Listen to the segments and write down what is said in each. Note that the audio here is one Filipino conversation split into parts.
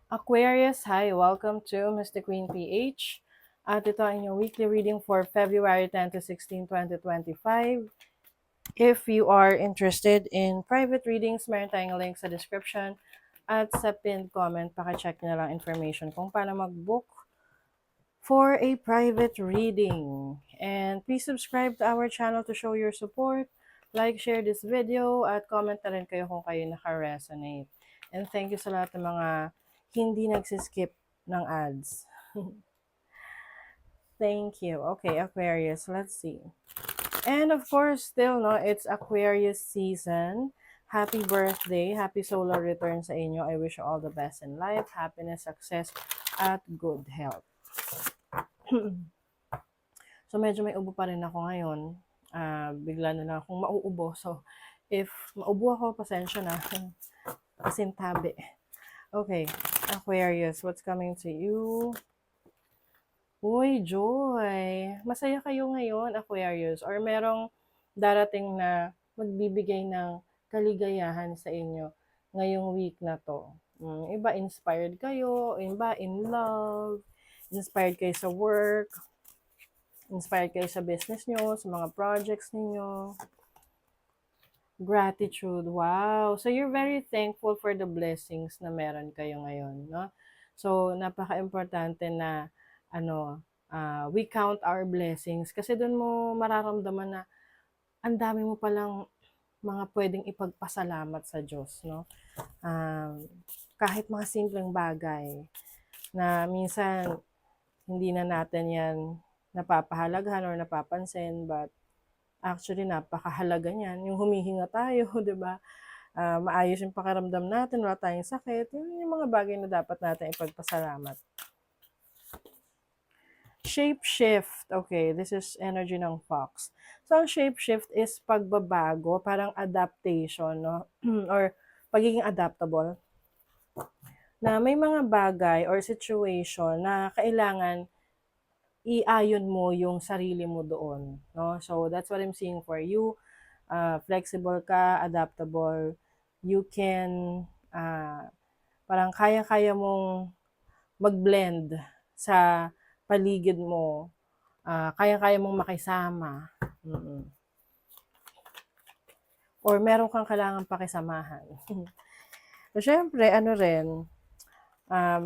Aquarius, hi! Welcome to Mr. Queen PH. At ito ang inyong weekly reading for February 10 to 16, 2025. If you are interested in private readings, meron tayong link sa description at sa pinned comment. Paki-check nyo lang information kung paano mag-book for a private reading. And please subscribe to our channel to show your support. Like, share this video, at comment na rin kayo kung kayo naka-resonate. And thank you sa lahat ng mga hindi nagsiskip ng ads. Thank you. Okay, Aquarius, let's see. And of course, still, no, it's Aquarius season. Happy birthday. Happy solar return sa inyo. I wish you all the best in life, happiness, success, at good health. So, medyo may ubo pa rin ako ngayon. Bigla na lang akong mauubo. So, if maubo ako, pasensya na. Pasintabi. Okay, Aquarius, what's coming to you? Uy, joy! Masaya kayo ngayon, Aquarius, or merong darating na magbibigay ng kaligayahan sa inyo ngayong week na to. Iba inspired kayo, iba in love, inspired kayo sa work, inspired kayo sa business nyo, sa mga projects ninyo. Gratitude, wow! So you're very thankful for the blessings na meron kayo ngayon, no? So napaka-importante na we count our blessings kasi doon mo mararamdaman na ang dami mo palang mga pwedeng ipagpasalamat sa Diyos, no? Kahit mga simpleng bagay na minsan hindi na natin yan napapahalagahan or napapansin, but actually napakahalaga niyan. Yung humihinga tayo, 'di ba? Maayos yung pakiramdam natin, wala tayong sakit. Yun yung mga bagay na dapat natin ipagpasalamat. Shape-shift. Okay, this is energy ng fox. So, ang shape-shift is pagbabago, parang adaptation, no? Or pagiging adaptable. Na may mga bagay or situation na kailangan iayon mo yung sarili mo doon, no? So, that's what I'm seeing for you. Flexible ka, adaptable. You can, parang kaya-kaya mong mag-blend sa paligid mo. Kaya-kaya mong makisama. Or meron kang kailangan pakisamahan. So, syempre,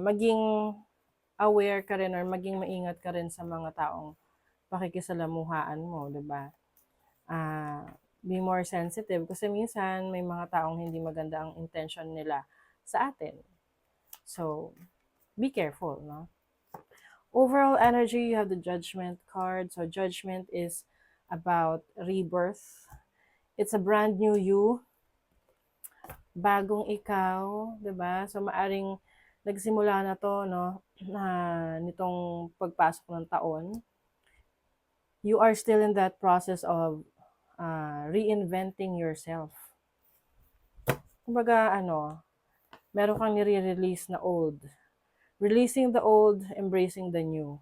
maging aware ka rin or maging maingat ka rin sa mga taong pakikisalamuhaan mo, di ba? Be more sensitive kasi minsan may mga taong hindi maganda ang intention nila sa atin. So, be careful, no? Overall energy, you have the Judgment card. So, Judgment is about rebirth. It's a brand new you. Bagong ikaw, 'di ba? So, maaring nagsimula na to, no? Nitong pagpasok ng taon. You are still in that process of reinventing yourself. Kumbaga, meron kang nire-release na old. Releasing the old, embracing the new.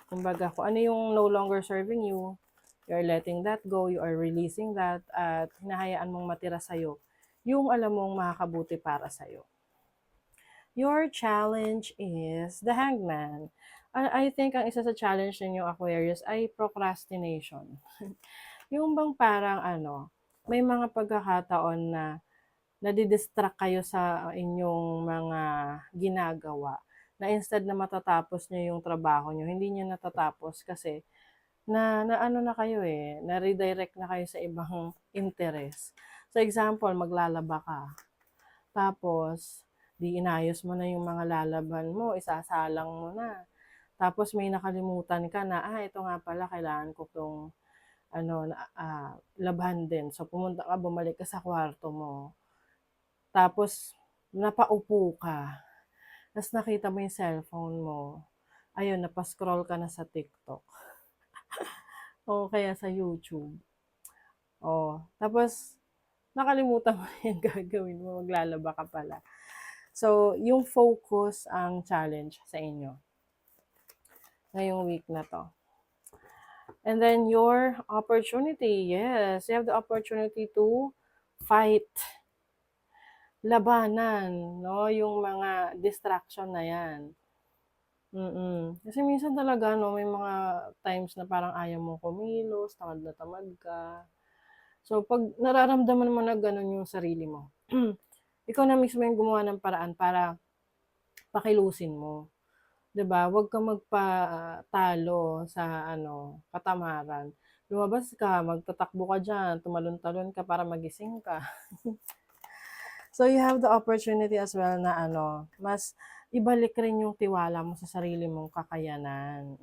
Kumbaga, kung ano yung no longer serving you, you're letting that go, you are releasing that, at hinahayaan mong matira sa'yo yung alam mong makakabuti para sa'yo. Your challenge is the Hangman. I think ang isa sa challenge ninyo, Aquarius, ay procrastination. Yung bang parang may mga pagkakataon na nadidistract kayo sa inyong mga ginagawa, na instead na matatapos nyo yung trabaho nyo, hindi nyo natatapos kasi na na kayo na redirect na kayo sa ibang interest. So example, maglalaba ka. Tapos, di inayos mo na yung mga lalaban mo, isasalang mo na. Tapos may nakalimutan ka na, ito nga pala, kailangan ko tong labhan din. So pumunta ka, bumalik ka sa kwarto mo. Tapos, napaupo ka. Tapos nakita mo yung cellphone mo. Ayun, napascroll ka na sa TikTok. O kaya sa YouTube. Tapos, nakalimutan mo yung gagawin mo. Maglalaba ka pala. So, yung focus ang challenge sa inyo ngayong week na to. And then your opportunity. Yes, you have the opportunity to fight. labanan, no, yung mga distraction na yan. Kasi minsan talaga 'no, may mga times na parang ayaw mong kumilos, tamad na tamad ka. So 'pag nararamdaman mo na gano'n yung sarili mo, ikaw na mismo yung gumawa ng paraan para pakilusin mo, 'di ba? Huwag kang magpatalo sa ano, katamaran. Lumabas ka, magtatakbo ka diyan, tumalon-talon ka para magising ka. So you have the opportunity as well na ano, mas ibalik rin yung tiwala mo sa sarili mong kakayanan.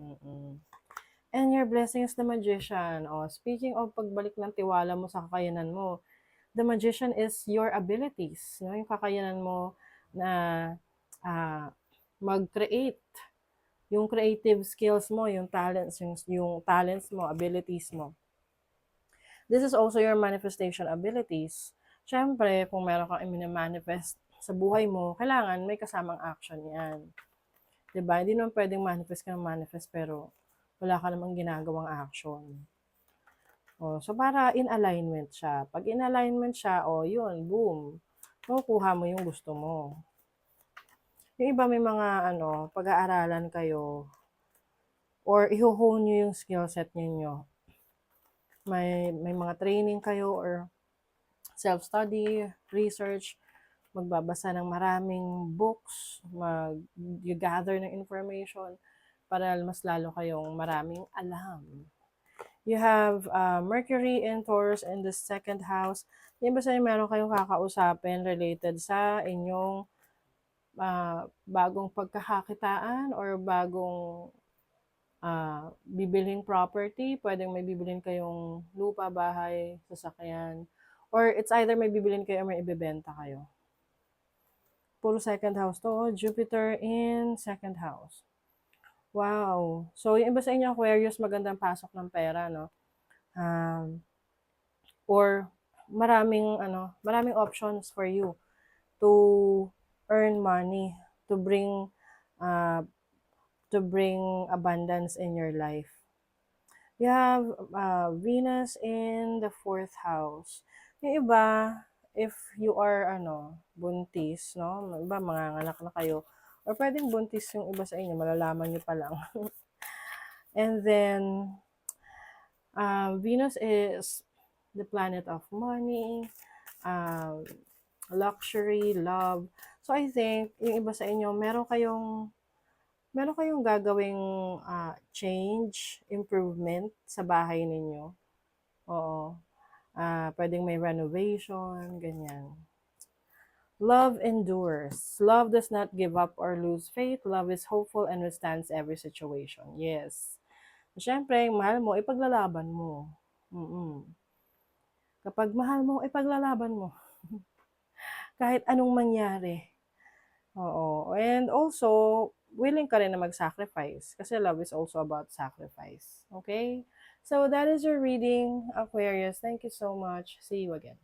And your blessing is the magician. Oh, speaking of pagbalik ng tiwala mo sa kakayanan mo, the magician is your abilities, no? Yung kakayanan mo na ah, mag-create, yung creative skills mo, yung talents mo, abilities mo. This is also your manifestation abilities. Siyempre, kung meron kang i-manifest sa buhay mo, kailangan may kasamang action yan. 'Di ba? Hindi naman pwedeng manifest ka ng manifest pero wala ka namang ginagawang action. Oh, so para in alignment siya. Pag in alignment siya, oh, yun, boom. Makukuha mo yung gusto mo. Yung iba may mga ano, pag-aaralan kayo or iho-hone nyo yung skill set ninyo. May mga training kayo or self-study, research, magbabasa ng maraming books, mag-gather ng information para mas lalo kayong maraming alam. You have Mercury in Taurus in the second house. Yung iba sa'yo meron kayong kakausapin related sa inyong bagong pagkakakitaan or bagong bibiling property. Pwedeng may bibilin kayong lupa, bahay, sasakyan. Or it's either may bibilin kayo or may ibebenta kayo. Puro second house to. Jupiter in second house. Wow. So, yung iba sa inyo, Aquarius, magandang pasok ng pera, no? Or maraming options for you to earn money, to bring uh, abundance in your life. You have Venus in the fourth house. Yung iba, if you are buntis, no? Yung iba manganganak na kayo. Or pwedeng buntis yung iba sa inyo, malalaman nyo pa lang. And then Venus is the planet of money, luxury, love. So I think yung iba sa inyo, meron kayong gagawing change, improvement sa bahay ninyo. Oo. Pwedeng may renovation, ganyan. Love endures. Love does not give up or lose faith. Love is hopeful and withstands every situation. Yes. Siyempre, mahal mo, ipaglalaban mo. Kapag mahal mo, ipaglalaban mo. Kahit anong mangyari. Oo. And also, willing ka rin na mag-sacrifice. Kasi love is also about sacrifice. Okay? So, that is your reading, Aquarius. Thank you so much. See you again.